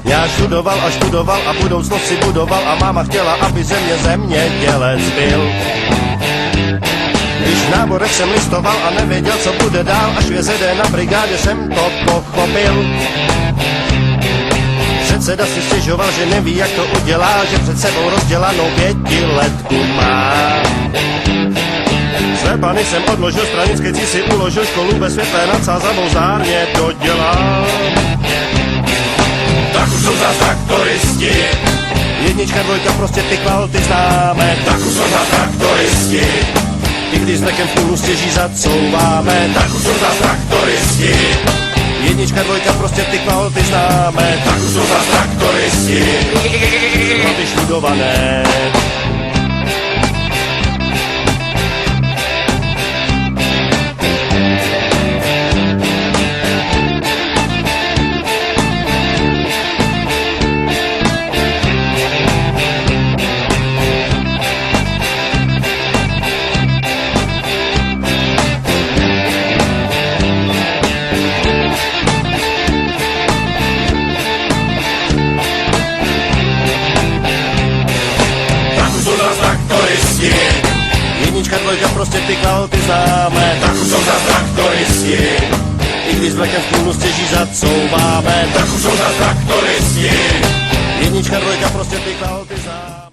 Já študoval a študoval a budoucnost si budoval a máma chtěla, aby ze mě zemědělec byl. Když v náborech jsem listoval a nevěděl, co bude dál, až v JZD na brigádě jsem to pochopil. Předseda si stěžoval, že neví, jak to udělá, že před sebou rozdělanou 5letku má. Své plány jsem odložil, stranické si uložil, školu ve světle nad sázavou zárně dodělal. Tak už jsou zas traktoristi, Jednička, dvojka, prostě ty kvality známe. tak už jsou zas traktoristi, I když znakem v půlu stěží zacouváme. tak už jsou zas traktoristi, Jednička, dvojka, prostě ty kvality známe. tak už jsou zas traktoristi. Chlapi študované. Jednička, dvojka, prostě ty kvality známe. Tak už jsou zas traktoristi, I když znakem v půlu stěží zacouváme. tak už jsou zas traktoristi. Jednička, dvojka, prostě ty kvality známe.